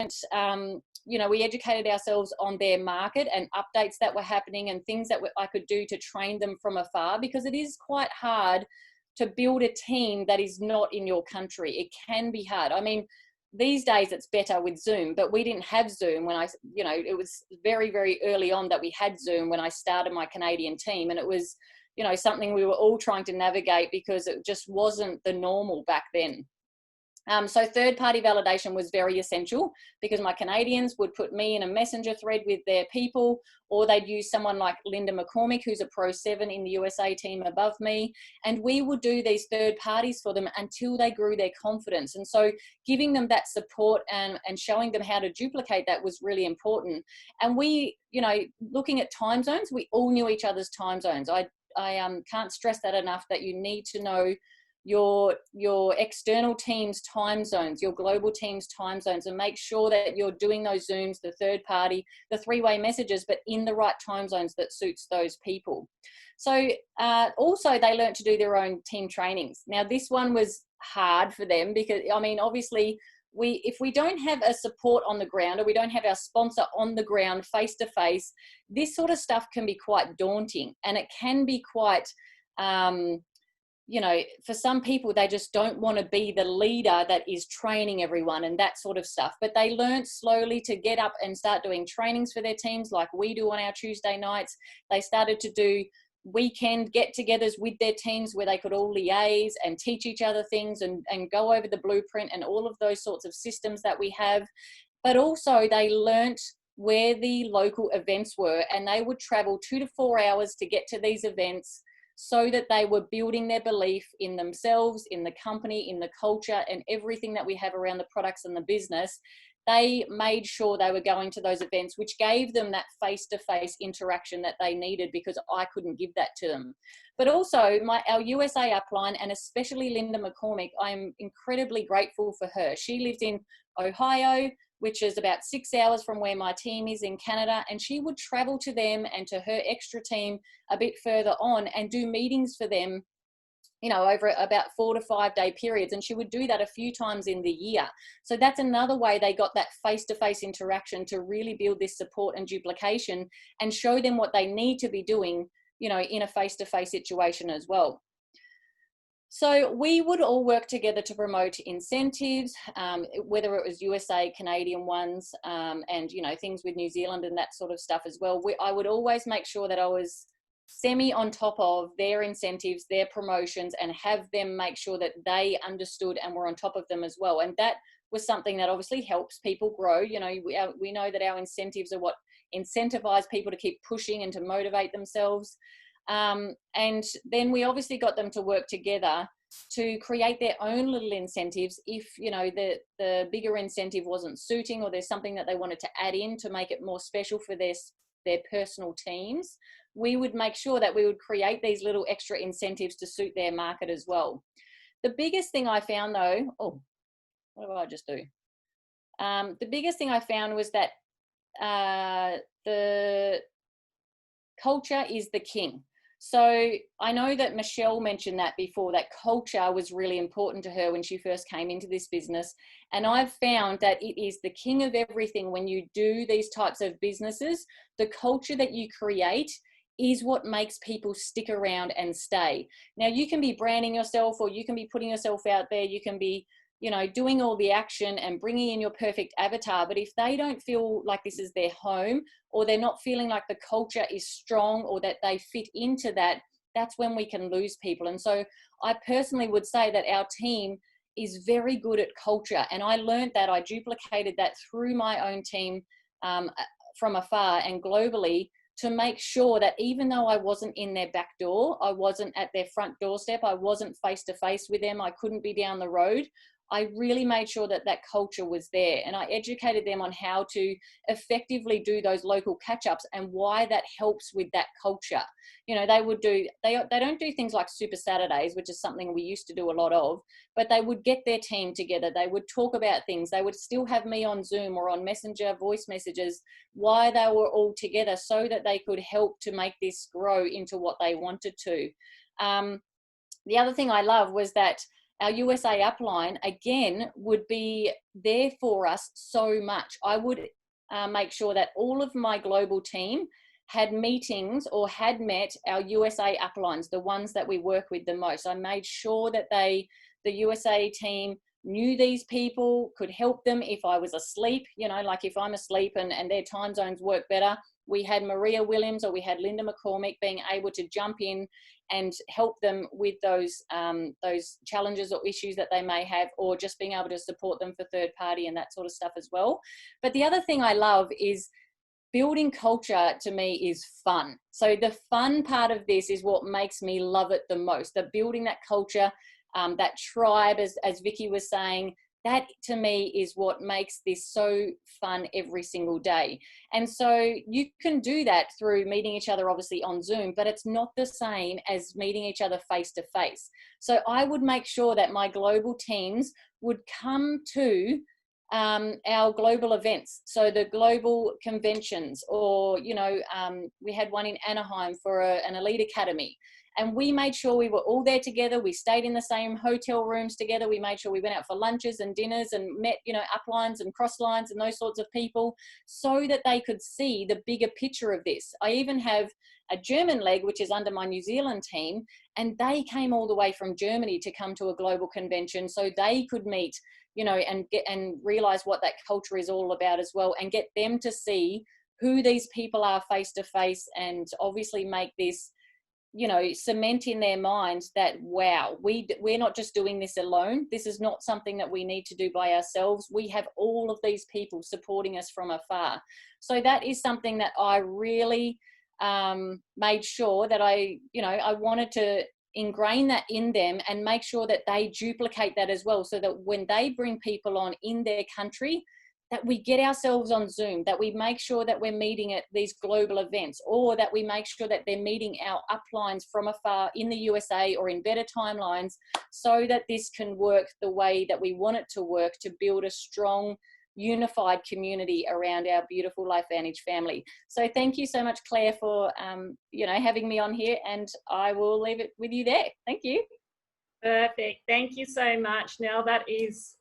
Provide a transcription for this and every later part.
you know, we educated ourselves on their market and updates that were happening and things that I could do to train them from afar, because it is quite hard to build a team that is not in your country. It can be hard. I mean, these days it's better with Zoom, but we didn't have Zoom when you know, it was very, very early on that we had Zoom when I started my Canadian team. And it was, you know, something we were all trying to navigate because it just wasn't the normal back then. So third-party validation was very essential, because my Canadians would put me in a messenger thread with their people, or they'd use someone like Linda McCormick, who's a Pro 7 in the USA team above me, and we would do these third parties for them until they grew their confidence. And so giving them that support and showing them how to duplicate that was really important. And we, you know, looking at time zones, we all knew each other's time zones. I can't stress that enough, that you need to know your external team's time zones, your global team's time zones, and make sure that you're doing those Zooms, the third party, the three-way messages, but in the right time zones that suits those people. So also they learned to do their own team trainings. Now this one was hard for them because, I mean, obviously if we don't have a support on the ground, or we don't have our sponsor on the ground face to face, this sort of stuff can be quite daunting, and it can be quite, you know, for some people, they just don't want to be the leader that is training everyone and that sort of stuff. But they learned slowly to get up and start doing trainings for their teams like we do on our Tuesday nights. They started to do weekend get-togethers with their teams where they could all liaise and teach each other things and go over the blueprint and all of those sorts of systems that we have. But also they learnt where the local events were, and they would travel 2 to 4 hours to get to these events, so that they were building their belief in themselves, in the company, in the culture, and everything that we have around the products and the business. They made sure they were going to those events, which gave them that face-to-face interaction that they needed, because I couldn't give that to them. But also our USA upline, and especially Linda McCormick, I'm incredibly grateful for her. She lives in Ohio, which is about 6 hours from where my team is in Canada. And she would travel to them and to her extra team a bit further on and do meetings for them, you know, over about 4 to 5 day periods. And she would do that a few times in the year. So that's another way they got that face-to-face interaction to really build this support and duplication and show them what they need to be doing, you know, in a face-to-face situation as well. So we would all work together to promote incentives, whether it was USA, Canadian ones, and, you know, things with New Zealand and that sort of stuff as well. I would always make sure that I was semi on top of their incentives, their promotions, and have them make sure that they understood and were on top of them as well. And that was something that obviously helps people grow. You know, we know that our incentives are what incentivize people to keep pushing and to motivate themselves. And then we obviously got them to work together to create their own little incentives. If, you know, the bigger incentive wasn't suiting, or there's something that they wanted to add in to make it more special for their personal teams, we would make sure that we would create these little extra incentives to suit their market as well. The biggest thing I found though, oh, what did I just do? The biggest thing I found was that the culture is the king. So I know that Michelle mentioned that before, that culture was really important to her when she first came into this business. And I've found that it is the king of everything when you do these types of businesses. The culture that you create is what makes people stick around and stay. Now, you can be branding yourself, or you can be putting yourself out there. You can be, you know, doing all the action and bringing in your perfect avatar. But if they don't feel like this is their home, or they're not feeling like the culture is strong, or that they fit into that, that's when we can lose people. And so I personally would say that our team is very good at culture. And I learned that, I duplicated that through my own team from afar and globally, to make sure that even though I wasn't in their back door, I wasn't at their front doorstep, I wasn't face to face with them, I couldn't be down the road, I really made sure that that culture was there. And I educated them on how to effectively do those local catch-ups and why that helps with that culture. You know, they don't do things like Super Saturdays, which is something we used to do a lot of, but they would get their team together. They would talk about things. They would still have me on Zoom or on Messenger voice messages, why they were all together, so that they could help to make this grow into what they wanted to. The other thing I love was that our USA upline, again, would be there for us so much. I would make sure that all of my global team had meetings or had met our USA uplines, the ones that we work with the most. I made sure that the USA team knew these people, could help them if I was asleep, you know, like if I'm asleep and their time zones work better. We had Maria Williams or we had Linda McCormick being able to jump in and help them with those challenges or issues that they may have, or just being able to support them for third party and that sort of stuff as well. But the other thing I love is building culture. To me is fun. So the fun part of this is what makes me love it the most, the building that culture, that tribe, as Vicky was saying. That to me is what makes this so fun every single day. And so you can do that through meeting each other obviously on Zoom, but it's not the same as meeting each other face to face. So I would make sure that my global teams would come to our global events. So the global conventions, or, you know, we had one in Anaheim for an elite academy. And we made sure we were all there together. We stayed in the same hotel rooms together. We made sure we went out for lunches and dinners and met, you know, uplines and crosslines and those sorts of people, so that they could see the bigger picture of this. I even have a German leg, which is under my New Zealand team, and they came all the way from Germany to come to a global convention so they could meet, you know, and realize what that culture is all about as well, and get them to see who these people are face to face, and obviously make this, you know, cement in their minds that, wow, we're not just doing this alone. This is not something that we need to do by ourselves. We have all of these people supporting us from afar. So that is something that I really made sure that I wanted to ingrain that in them and make sure that they duplicate that as well, so that when they bring people on in their country, that we get ourselves on Zoom, that we make sure that we're meeting at these global events, or that we make sure that they're meeting our uplines from afar in the USA or in better timelines, so that this can work the way that we want it to work, to build a strong, unified community around our beautiful LifeVantage family. So thank you so much, Claire, for having me on here, and I will leave it with you there. Thank you. Perfect. Thank you so much. Now that is,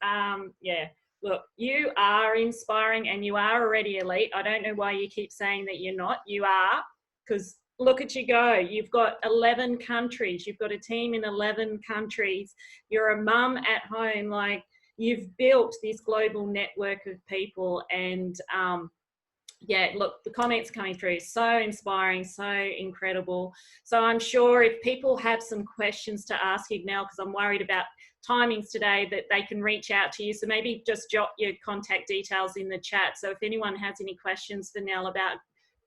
look, you are inspiring and you are already elite. I don't know why you keep saying that you're not. You are, because look at you go. You've got 11 countries. You've got a team in 11 countries. You're a mum at home. Like, you've built this global network of people, and look, the comments coming through, so inspiring, so incredible. So I'm sure if people have some questions to ask you now, because I'm worried about timings today, that they can reach out to you. So maybe just jot your contact details in the chat. So if anyone has any questions for Nell about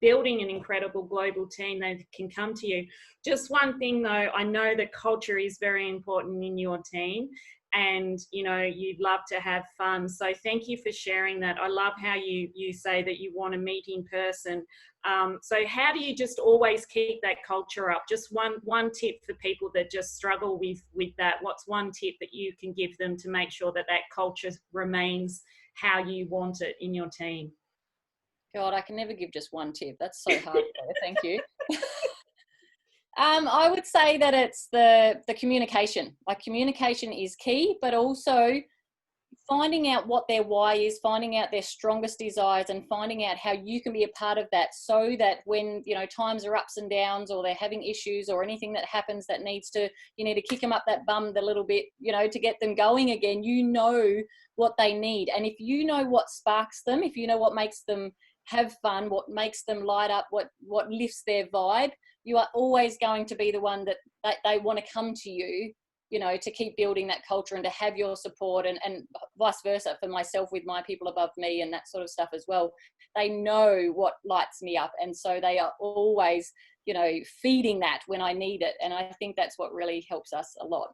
building an incredible global team, they can come to you. Just one thing though, I know that culture is very important in your team, and you'd love to have fun. So thank you for sharing that. I love how you say that you want to meet in person. So how do you just always keep that culture up? Just one tip for people that just struggle with that. What's one tip that you can give them to make sure that that culture remains how you want it in your team? God, I can never give just one tip. That's so hard. Thank you. I would say that it's the communication. Like, communication is key, but also finding out what their why is, finding out their strongest desires, and finding out how you can be a part of that, so that when, times are ups and downs, or they're having issues, or anything that happens that you need to kick them up that bum a little bit, to get them going again, what they need. And if you know what sparks them, if you know what makes them have fun, what makes them light up, what lifts their vibe, you are always going to be the one that they want to come to you, to keep building that culture and to have your support, and vice versa for myself with my people above me and that sort of stuff as well. They know what lights me up, and so they are always, feeding that when I need it. And I think that's what really helps us a lot.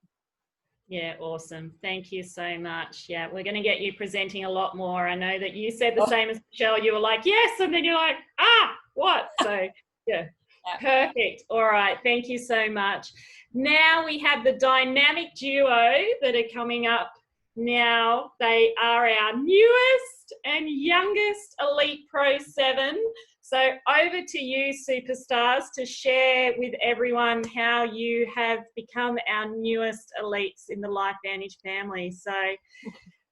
Yeah, awesome. Thank you so much. Yeah, we're going to get you presenting a lot more. I know that you said the same as Michelle. You were like, yes, and then you're like, what? So, yeah. Perfect. All right. Thank you so much. Now we have the dynamic duo that are coming up Now they are our newest and youngest Elite Pro 7. So over to you, superstars, to share with everyone how you have become our newest elites in the LifeVantage family. So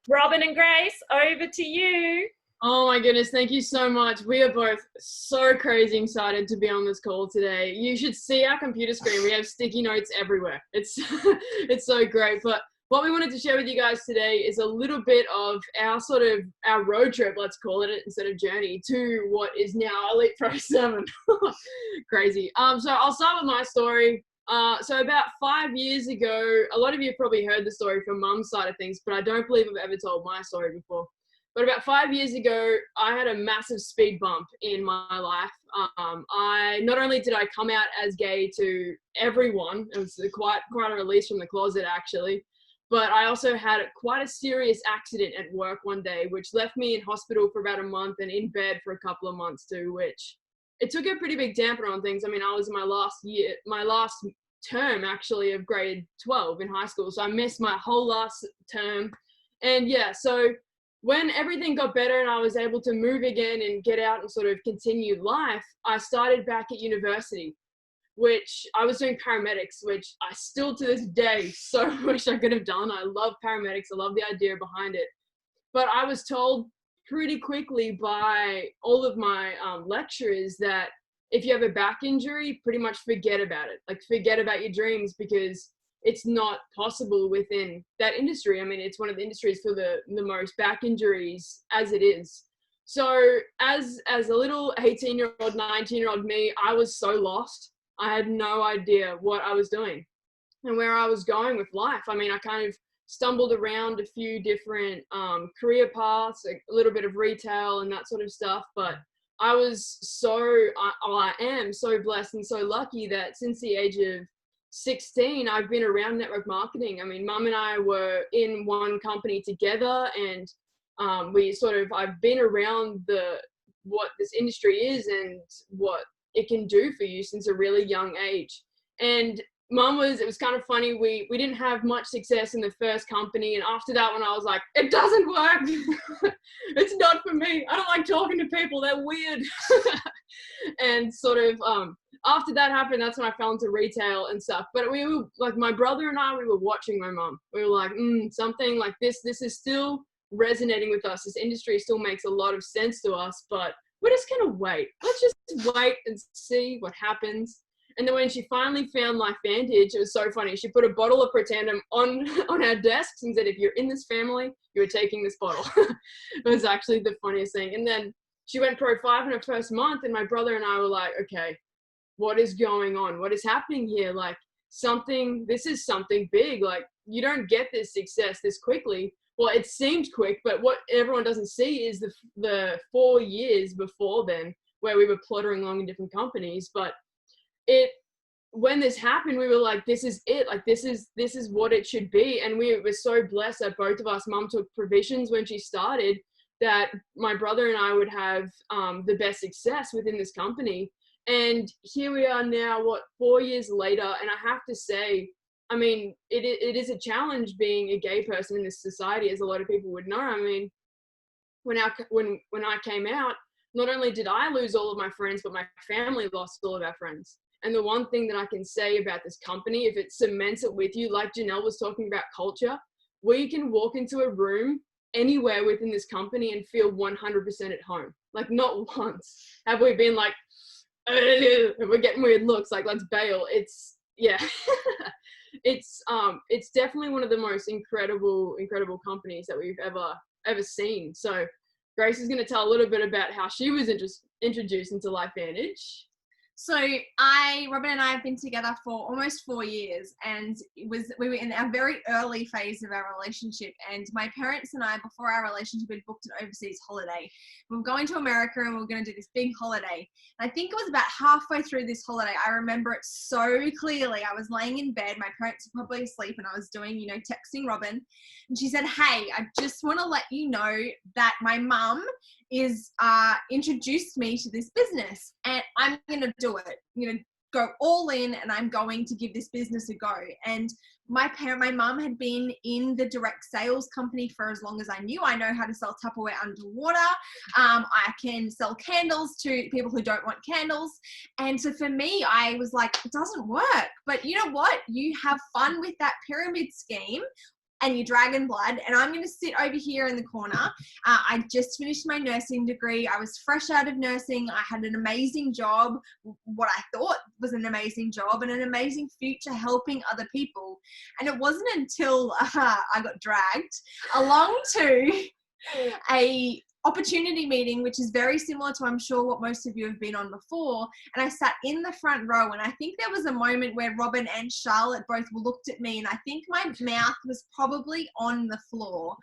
Robyn and Grace, over to you. Oh my goodness, thank you so much. We are both so crazy excited to be on this call today. You should see our computer screen. We have sticky notes everywhere. It's it's so great. But what we wanted to share with you guys today is a little bit of our road trip, let's call it, instead of journey, to what is now Elite Pro 7. Crazy. So I'll start with my story. So about 5 years ago, a lot of you have probably heard the story from Mum's side of things, but I don't believe I've ever told my story before. But about 5 years ago, I had a massive speed bump in my life. Not only did I come out as gay to everyone, it was quite a release from the closet actually, but I also had quite a serious accident at work one day, which left me in hospital for about a month and in bed for a couple of months too, which it took a pretty big damper on things. I mean, I was in my last term actually of grade 12 in high school, so I missed my whole last term. And yeah, so when everything got better and I was able to move again and get out and sort of continue life, I started back at university, which I was doing paramedics, which I still to this day so wish I could have done. I love paramedics. I love the idea behind it. But I was told pretty quickly by all of my lecturers that if you have a back injury, pretty much forget about it. Like, forget about your dreams, because it's not possible within that industry. I mean, it's one of the industries for the most back injuries as it is. So as a little 18-year-old, 19-year-old me, I was so lost. I had no idea what I was doing and where I was going with life. I mean, I kind of stumbled around a few different career paths, a little bit of retail and that sort of stuff. But I am so blessed and so lucky that since the age of 16, I've been around network marketing. I mean, Mum and I were in one company together, and I've been around what this industry is and what it can do for you since a really young age. And it was kind of funny. We didn't have much success in the first company. And after that one, I was like, it doesn't work. It's not for me. I don't like talking to people. They're weird. And after that happened, that's when I fell into retail and stuff. But we were like, my brother and I, we were watching my mum. We were like, something like this is still resonating with us. This industry still makes a lot of sense to us, but we're just going to wait. Let's just wait and see what happens. And then when she finally found LifeVantage, it was so funny. She put a bottle of Pretendum on our desks and said, if you're in this family, you're taking this bottle. It was actually the funniest thing. And then she went Pro 5 in her first month, and my brother and I were like, okay, what is going on? What is happening here? Like, this is something big. Like, you don't get this success this quickly. Well, it seemed quick, but what everyone doesn't see is the 4 years before then, where we were plottering along in different companies. But when this happened, we were like, this is it. Like, this is what it should be. And we were so blessed that both of us, Mum took provisions when she started, that my brother and I would have the best success within this company. And here we are now, 4 years later, and I have to say, I mean, it is a challenge being a gay person in this society, as a lot of people would know. I mean, when I came out, not only did I lose all of my friends, but my family lost all of our friends. And the one thing that I can say about this company, if it cements it with you, like Janelle was talking about culture, we can walk into a room anywhere within this company and feel 100% at home. Like, not once have we been like, we're getting weird looks, like, let's bail. It's definitely one of the most incredible companies that we've ever seen. So Grace is going to tell a little bit about how she was introduced into LifeVantage. So Robyn and I have been together for almost 4 years, and we were in our very early phase of our relationship, and my parents and I, before our relationship, had booked an overseas holiday. We were going to America and we were going to do this big holiday. And I think it was about halfway through this holiday, I remember it so clearly. I was laying in bed, my parents were probably asleep, and I was doing, texting Robyn, and she said, hey, I just want to let you know that my mum is introduced me to this business, and I'm going to do it. go all in and I'm going to give this business a go. And my mum had been in the direct sales company for as long as I knew. I know how to sell Tupperware underwater. I can sell candles to people who don't want candles. And so for me, I was like, it doesn't work. But you know what? You have fun with that pyramid scheme and your dragon blood, and I'm going to sit over here in the corner. I just finished my nursing degree. I was fresh out of nursing. I had an amazing job, what I thought was an amazing job, and an amazing future helping other people. And it wasn't until I got dragged along to a opportunity meeting, which is very similar to, I'm sure, what most of you have been on before. And I sat in the front row, and I think there was a moment where Robyn and Charlotte both looked at me, and I think my mouth was probably on the floor.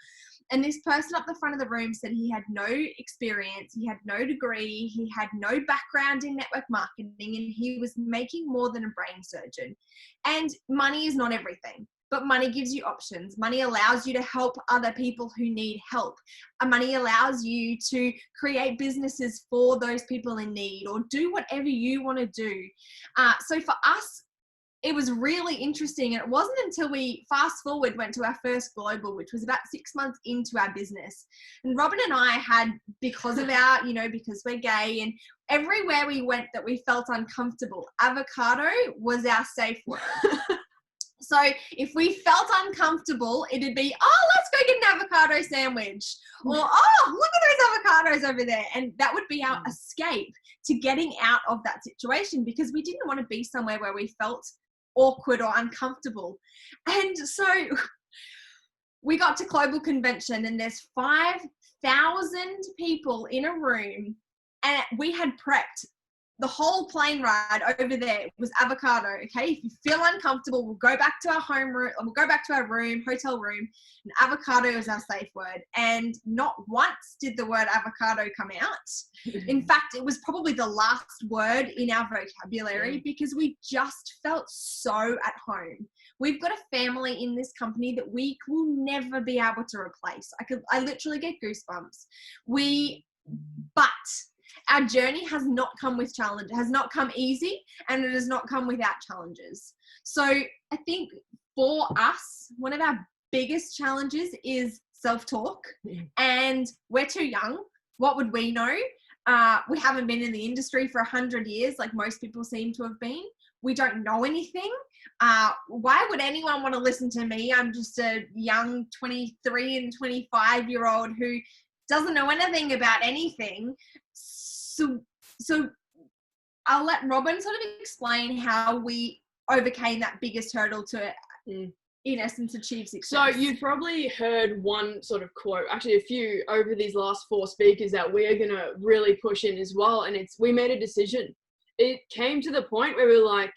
And this person up the front of the room said he had no experience, he had no degree, he had no background in network marketing, and he was making more than a brain surgeon. And money is not everything. But money gives you options. Money allows you to help other people who need help. And money allows you to create businesses for those people in need, or do whatever you want to do. So for us, it was really interesting. And it wasn't until we fast forward went to our first global, which was about 6 months into our business. And Robyn and I had, because of our, because we're gay, and everywhere we went that we felt uncomfortable, avocado was our safe word. So if we felt uncomfortable, it'd be, oh, let's go get an avocado sandwich. Or, oh, look at those avocados over there. And that would be our escape to getting out of that situation, because we didn't want to be somewhere where we felt awkward or uncomfortable. And so we got to Global Convention, and there's 5,000 people in a room, and we had prepped the whole plane ride over there was avocado. Okay, if you feel uncomfortable, we'll go back to our hotel room, and avocado is our safe word. And not once did the word avocado come out. In fact, it was probably the last word in our vocabulary, because we just felt so at home. We've got a family in this company that we will never be able to replace. I literally get goosebumps. But our journey has not come with challenge. It has not come easy, and it has not come without challenges. So I think for us, one of our biggest challenges is self-talk. And we're too young. What would we know? We haven't been in the industry for 100 years, like most people seem to have been. We don't know anything. Why would anyone want to listen to me? I'm just a young 23 and 25-year-old who doesn't know anything about anything. So I'll let Robyn sort of explain how we overcame that biggest hurdle to, in essence, achieve success. So you've probably heard one sort of quote, actually a few over these last 4 speakers that we're going to really push in as well. And we made a decision. It came to the point where we're like,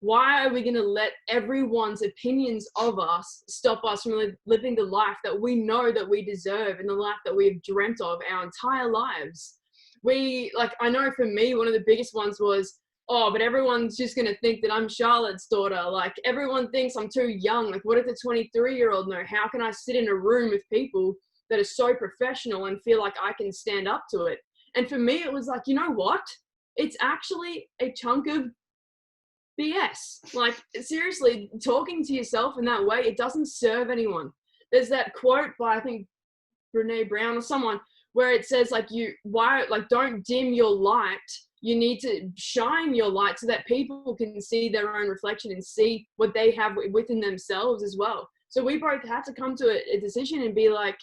why are we going to let everyone's opinions of us stop us from living the life that we know that we deserve, and the life that we've dreamt of our entire lives? I know for me, one of the biggest ones was, oh, but everyone's just going to think that I'm Charlotte's daughter. Like, everyone thinks I'm too young. Like, what does a 23-year-old know? How can I sit in a room with people that are so professional and feel like I can stand up to it? And for me, it was like, you know what? It's actually a chunk of BS. Like, seriously, talking to yourself in that way, it doesn't serve anyone. There's that quote by, I think, Brene Brown or someone, where it says, don't dim your light. You need to shine your light so that people can see their own reflection and see what they have within themselves as well. So we both had to come to a decision and be like,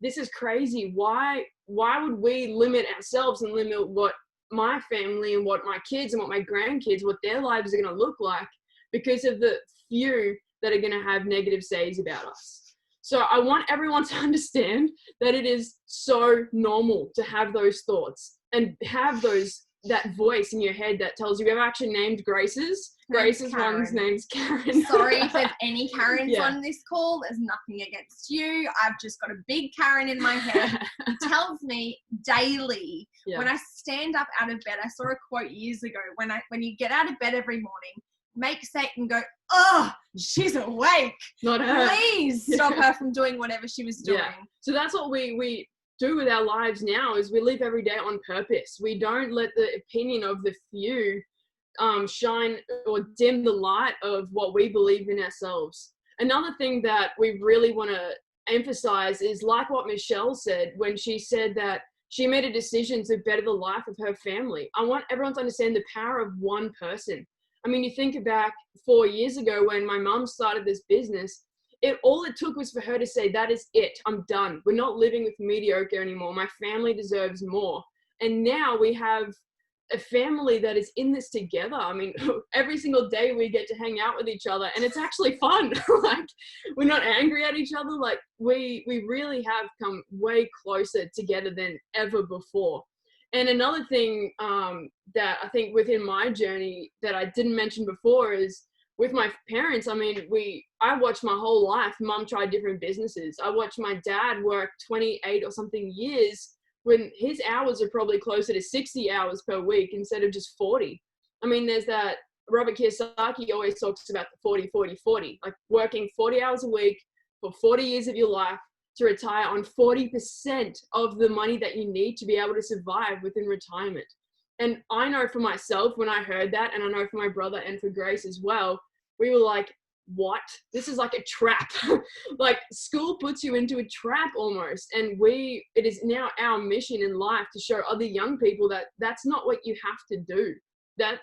this is crazy. Why would we limit ourselves and limit what my family and what my kids and what my grandkids, what their lives are going to look like because of the few that are going to have negative says about us? So I want everyone to understand that it is so normal to have those thoughts and have that voice in your head that tells you. We've actually named Grace's. Grace's one's name's Karen. Sorry if there's any Karens on this call. There's nothing against you. I've just got a big Karen in my head. It tells me daily when I stand up out of bed. I saw a quote years ago. When you get out of bed every morning, make Satan go, oh, she's awake. Not her. Please stop her from doing whatever she was doing. Yeah. So that's what we do with our lives now, is we live every day on purpose. We don't let the opinion of the few shine or dim the light of what we believe in ourselves. Another thing that we really want to emphasize is like what Michelle said when she said that she made a decision to better the life of her family. I want everyone to understand the power of one person. I mean, you think back 4 years ago when my mom started this business, all it took was for her to say, that is it, I'm done. We're not living with mediocre anymore. My family deserves more. And now we have a family that is in this together. I mean, every single day we get to hang out with each other and it's actually fun. Like, we're not angry at each other. Like, we really have come way closer together than ever before. And another thing that I think within my journey that I didn't mention before is with my parents. I mean, I watched my whole life. Mom tried different businesses. I watched my dad work 28 or something years when his hours are probably closer to 60 hours per week instead of just 40. I mean, there's that Robert Kiyosaki always talks about the 40, 40, 40, like working 40 hours a week for 40 years of your life to retire on 40% of the money that you need to be able to survive within retirement. And I know for myself, when I heard that, and I know for my brother and for Grace as well, we were like, what? This is like a trap. Like, school puts you into a trap almost. And it is now our mission in life to show other young people that that's not what you have to do.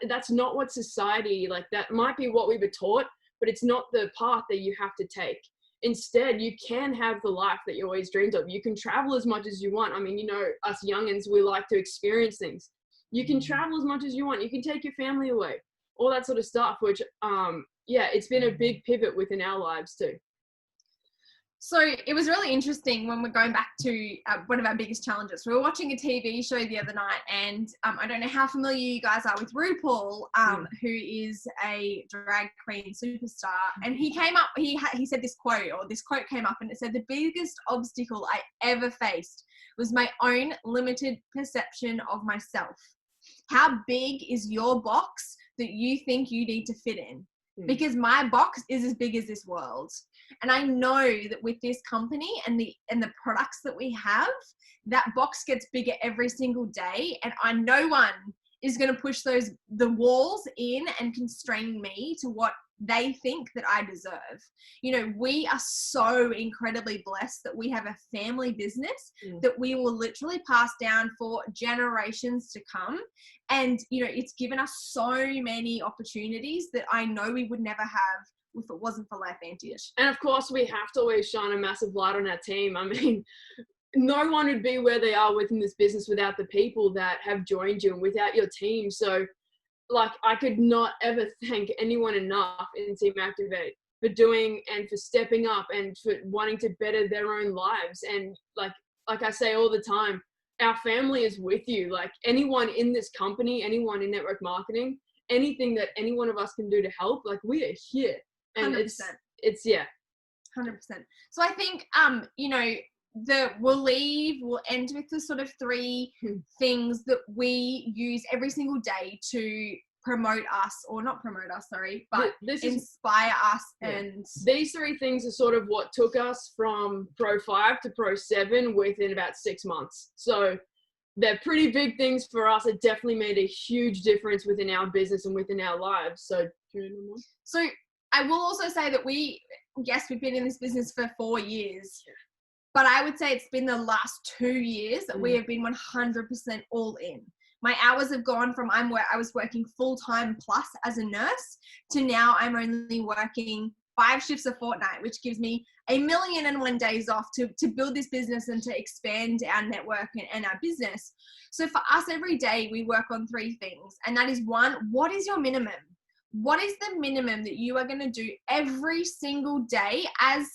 That's not what society, like, that might be what we were taught, but it's not the path that you have to take. Instead, you can have the life that you always dreamed of. You can travel as much as you want. I mean, you know, us youngins, we like to experience things. You can travel as much as you want. You can take your family away, all that sort of stuff, which, yeah, it's been a big pivot within our lives too. So it was really interesting when we're going back to one of our biggest challenges. We were watching a TV show the other night, and I don't know how familiar you guys are with RuPaul, who is a drag queen superstar. And he came up, he said this quote came up, and it said, the biggest obstacle I ever faced was my own limited perception of myself. How big is your box that you think you need to fit in? Because my box is as big as this world. And I know that with this company and the products that we have, that box gets bigger every single day. And no one is going to push the walls in and constrain me to what they think that I deserve. You know, we are so incredibly blessed that we have a family business that we will literally pass down for generations to come. And, you know, it's given us so many opportunities that I know we would never have if it wasn't for LifeVantage. And of course, we have to always shine a massive light on our team. I mean, no one would be where they are within this business without the people that have joined you and without your team. So, like, I could not ever thank anyone enough in Team Activate for doing and for stepping up and for wanting to better their own lives. And like I say all the time, our family is with you. Like, anyone in this company, anyone in network marketing, anything that any one of us can do to help, like, we are here. And 100%. it's yeah. 100%. So I think, you know, we'll end with the sort of 3 things that we use every single day to promote us, or not promote us, sorry, but inspire us. Yeah. And these 3 things are sort of what took us from Pro 5 to Pro 7 within about 6 months. So they're pretty big things for us. It definitely made a huge difference within our business and within our lives. So do you know more? So I will also say that we've been in this business for 4 years. Yeah. But I would say it's been the last 2 years that we have been 100% all in. My hours have gone from I was working full-time plus as a nurse to now I'm only working 5 shifts a fortnight, which gives me 1,000,001 days off to build this business and to expand our network and our business. So for us, every day we work on 3 things. And that is 1, what is your minimum? What is the minimum that you are going to do every single day? As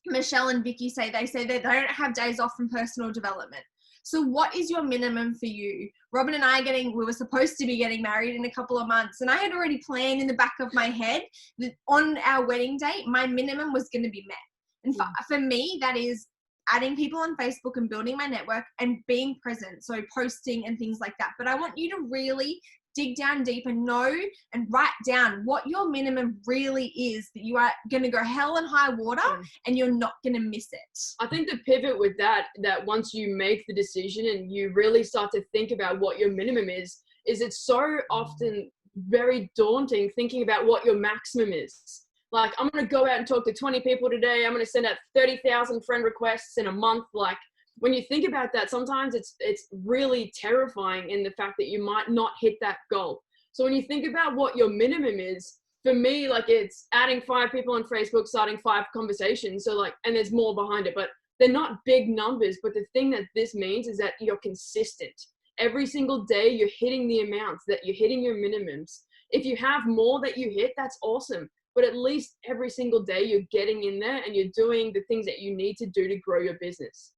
Michelle and Vicky say they don't have days off from personal development. So what is your minimum for you? Robyn and I we were supposed to be getting married in a couple of months, and I had already planned in the back of my head that on our wedding date, my minimum was going to be met. And for me, that is adding people on Facebook and building my network and being present. So posting and things like that. But I want you to really dig down deep and know and write down what your minimum really is, that you are going to go hell and high water and you're not going to miss it. I think the pivot with that once you make the decision and you really start to think about what your minimum is it's so often very daunting thinking about what your maximum is. Like, I'm going to go out and talk to 20 people today. I'm going to send out 30,000 friend requests in a month. Like, when you think about that, sometimes it's really terrifying in the fact that you might not hit that goal. So when you think about what your minimum is, for me, like, it's adding 5 people on Facebook, starting 5 conversations. So like, and there's more behind it, but they're not big numbers. But the thing that this means is that you're consistent. Every single day you're hitting the amounts, that you're hitting your minimums. If you have more that you hit, that's awesome. But at least every single day you're getting in there and you're doing the things that you need to do to grow your business.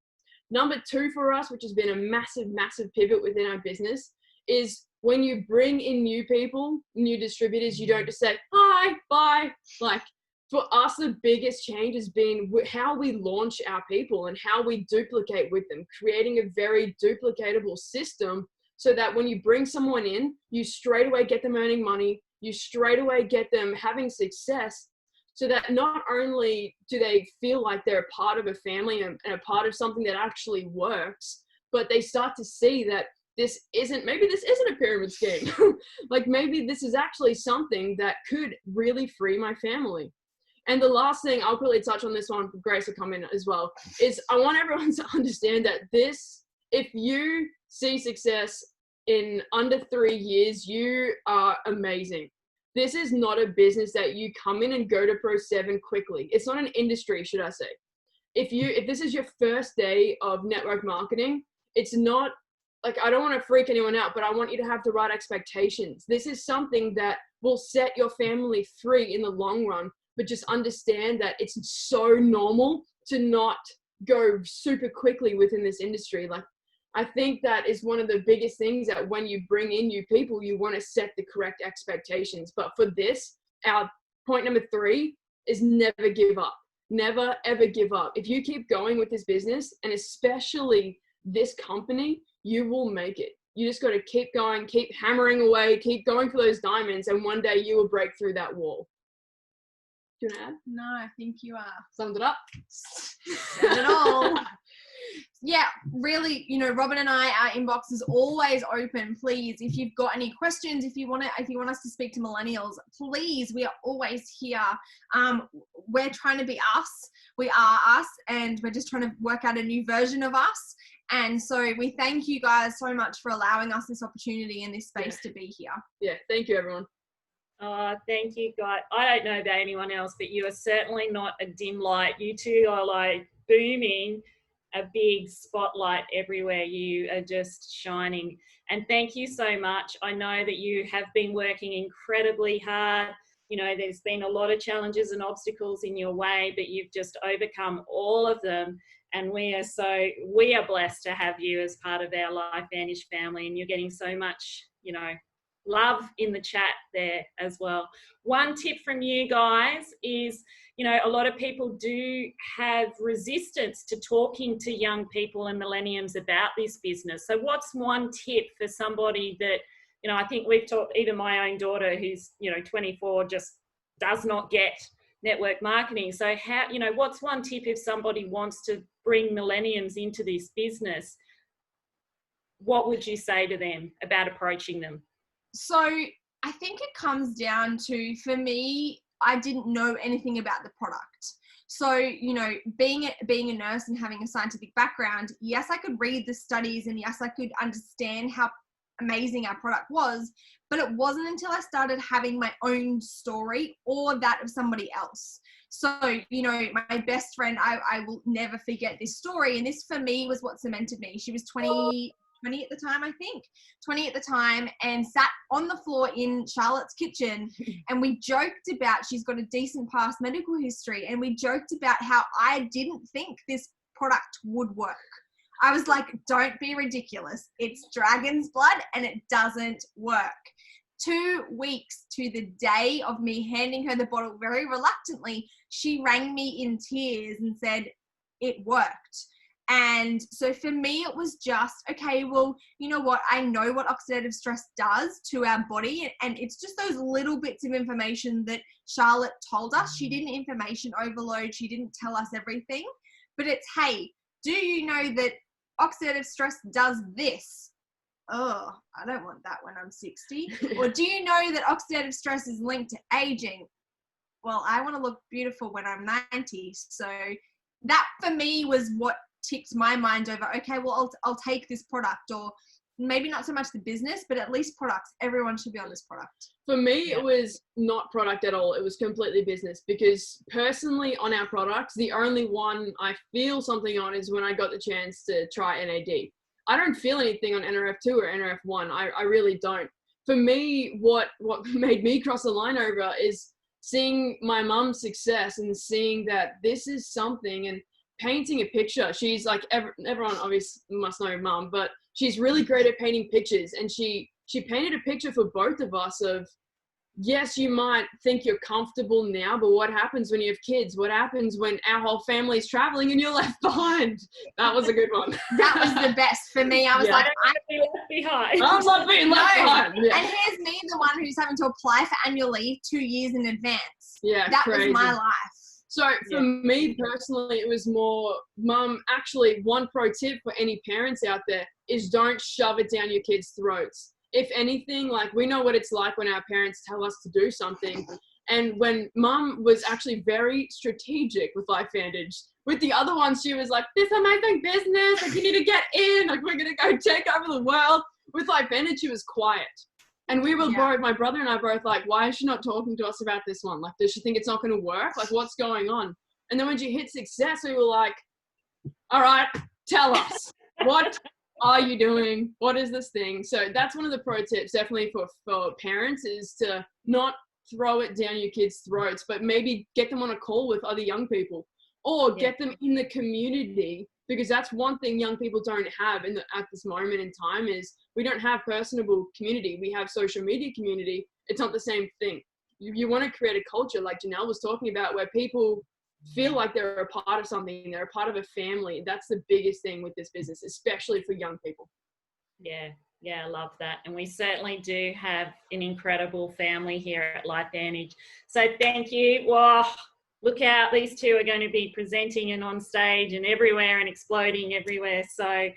Number 2 for us, which has been a massive, massive pivot within our business, is when you bring in new people, new distributors, you don't just say, hi, bye. Like, for us, the biggest change has been how we launch our people and how we duplicate with them, creating a very duplicatable system so that when you bring someone in, you straight away get them earning money, you straight away get them having success, so that not only do they feel like they're a part of a family and a part of something that actually works, but they start to see that maybe this isn't a pyramid scheme. Like, maybe this is actually something that could really free my family. And the last thing, I'll quickly touch on this one, Grace will come in as well, is I want everyone to understand that if you see success in under 3 years, you are amazing. This is not a business that you come in and go to Pro 7 quickly. It's not an industry, should I say. If this is your first day of network marketing, it's not, like, I don't want to freak anyone out, but I want you to have the right expectations. This is something that will set your family free in the long run, but just understand that it's so normal to not go super quickly within this industry. Like, I think that is one of the biggest things, that when you bring in new people, you want to set the correct expectations. But for this, our point number 3 is never give up. Never, ever give up. If you keep going with this business, and especially this company, you will make it. You just got to keep going, keep hammering away, keep going for those diamonds, and one day you will break through that wall. Do you want to add? No, I think you are. Summed it up. Said it all. Yeah, really, Robyn and I, our inbox is always open. Please, if you've got any questions, if you want us to speak to millennials, please, we are always here. We're trying to be us. We are us, and we're just trying to work out a new version of us. And so we thank you guys so much for allowing us this opportunity and this space to be here. Yeah, thank you, everyone. Thank you, guys. I don't know about anyone else, but you are certainly not a dim light. You two are like booming, a big spotlight everywhere. You are just shining. And thank you so much. I know that you have been working incredibly hard. There's been a lot of challenges and obstacles in your way, but you've just overcome all of them. And we are blessed to have you as part of our LifeVantage family, and you're getting so much, love in the chat there as well. One tip from you guys is, a lot of people do have resistance to talking to young people and millennials about this business. So what's one tip for somebody that, I think we've talked, even my own daughter who's, 24, just does not get network marketing. So how, what's one tip if somebody wants to bring millennials into this business? What would you say to them about approaching them? So I think it comes down to, for me, I didn't know anything about the product. So, being a nurse and having a scientific background, yes, I could read the studies, and yes, I could understand how amazing our product was, but it wasn't until I started having my own story or that of somebody else. So, my best friend, I will never forget this story, and this for me was what cemented me. She was 20 at the time, I think, 20 at the time, and sat on the floor in Charlotte's kitchen, and we joked about, she's got a decent past medical history, and we joked about how I didn't think this product would work. I was like, don't be ridiculous. It's dragon's blood and it doesn't work. 2 weeks to the day of me handing her the bottle very reluctantly, she rang me in tears and said, it worked. And so for me, it was just, okay, well, you know what? I know what oxidative stress does to our body. And it's just those little bits of information that Charlotte told us. She didn't information overload. She didn't tell us everything. But it's, hey, do you know that oxidative stress does this? oh, I don't want that when I'm 60. Or do you know that oxidative stress is linked to aging? Well, I want to look beautiful when I'm 90. So that for me was what tipped my mind over. Okay, well, I'll take this product, or maybe not so much the business, but at least products. Everyone should be on this product. For me, it was not product at all. It was completely business, because personally on our products, the only one I feel something on is when I got the chance to try NAD. I don't feel anything on NRF2 or NRF1. I really don't. For me, what made me cross the line over is seeing my mum's success and seeing that this is something, and painting a picture. She's like, everyone obviously must know mum, but she's really great at painting pictures. And she painted a picture for both of us of, yes, you might think you're comfortable now, but what happens when you have kids? What happens when our whole family's traveling and you're left behind? That was a good one. That was the best for me. I was like, I'm left behind. I'm not being left behind. Yeah. And here's me, the one who's having to apply for annual leave 2 years in advance. Yeah, that crazy. was my life. So for me personally, it was more, mum, actually one pro tip for any parents out there is don't shove it down your kids' throats. If anything, like, we know what it's like when our parents tell us to do something. And when mum was actually very strategic with LifeVantage, with the other ones, she was like, this amazing business, like, you need to get in, like, we're going to go take over the world. With LifeVantage, she was quiet. And we were both, my brother and I both like, why is she not talking to us about this one? Like, does she think it's not going to work? Like, what's going on? And then when she hit success, we were like, all right, tell us. What are you doing? What is this thing? So that's one of the pro tips definitely for parents, is to not throw it down your kids' throats, but maybe get them on a call with other young people, or get them in the community, because that's one thing young people don't have at this moment in time, is we don't have personable community. We have social media community. It's not the same thing. You want to create a culture like Janelle was talking about, where people feel like they're a part of something, they're a part of a family. That's the biggest thing with this business, especially for young people. Yeah, I love that. And we certainly do have an incredible family here at LifeVantage. So thank you. Wow, look out, these two are going to be presenting and on stage and everywhere and exploding everywhere. So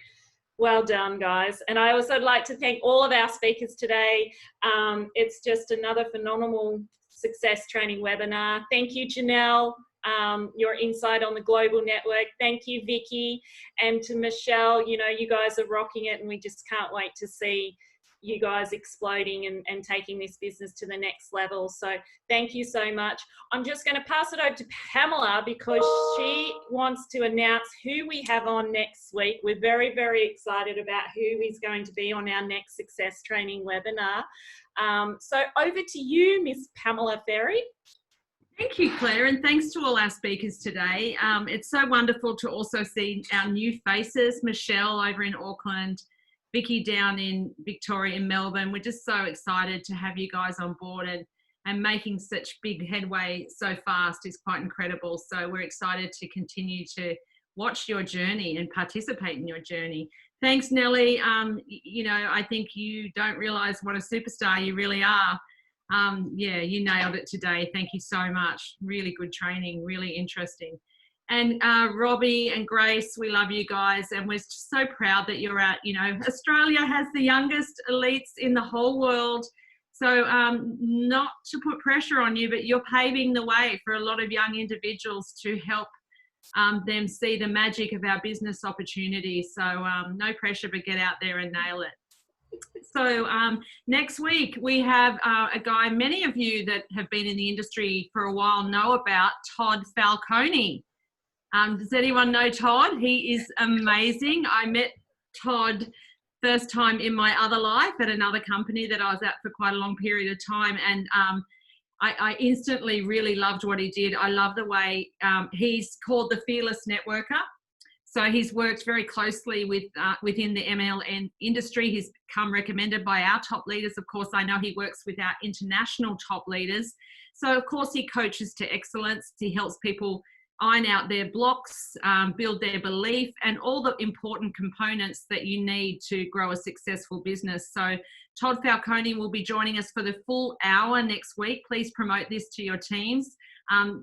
well done, guys. And I also would like to thank all of our speakers today. It's just another phenomenal success training webinar. Thank you, Janelle, your insight on the global network. Thank you, Vicky, and to Michelle. You know, you guys are rocking it, and we just can't wait to see you guys exploding and taking this business to the next level. So thank you so much. I'm just going to pass it over to Pamela, because she wants to announce who we have on next week. We're very, very excited about who is going to be on our next success training webinar. So over to you, Miss Pamela Ferry. Thank you, Claire, and thanks to all our speakers today. It's so wonderful to also see our new faces, Michelle over in Auckland, Vicky down in Victoria, in Melbourne. We're just so excited to have you guys on board, and making such big headway so fast is quite incredible. So we're excited to continue to watch your journey and participate in your journey. Thanks, Nellie. You know, I think you don't realise what a superstar you really are. Yeah, you nailed it today. Thank you so much. Really good training, really interesting. And Robbie and Grace, we love you guys, and we're so proud that you're at, you know, Australia has the youngest elites in the whole world. So not to put pressure on you, but you're paving the way for a lot of young individuals to help them see the magic of our business opportunities. So no pressure, but get out there and nail it. So next week we have a guy many of you that have been in the industry for a while know about, Todd Falcone. Does anyone know Todd? He is amazing. I met Todd first time in my other life at another company that I was at for quite a long period of time, and I instantly really loved what he did. I love the way he's called the Fearless Networker. So he's worked very closely with within the MLM industry. He's become recommended by our top leaders. Of course, I know he works with our international top leaders. So of course he coaches to excellence. He helps people iron out their blocks, build their belief, and all the important components that you need to grow a successful business. So Todd Falcone will be joining us for the full hour next week. Please promote this to your teams.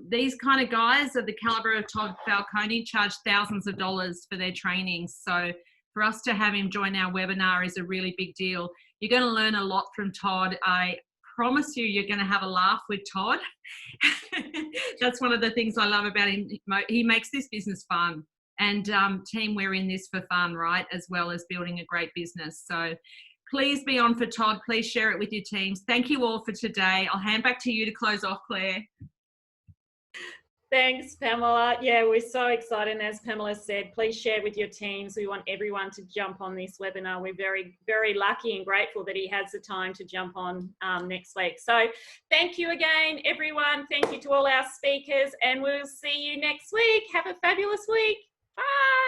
These kind of guys of the caliber of Todd Falcone charge thousands of dollars for their trainings. So for us to have him join our webinar is a really big deal. You're going to learn a lot from Todd. I promise you, you're going to have a laugh with Todd. That's one of the things I love about him. He makes this business fun. And team, we're in this for fun, right? As well as building a great business. So please be on for Todd. Please share it with your teams. Thank you all for today. I'll hand back to you to close off, Claire. Thanks, Pamela. Yeah, we're so excited. And as Pamela said, please share with your teams. We want everyone to jump on this webinar. We're very, very lucky and grateful that he has the time to jump on next week. So thank you again, everyone. Thank you to all our speakers, and we'll see you next week. Have a fabulous week. Bye.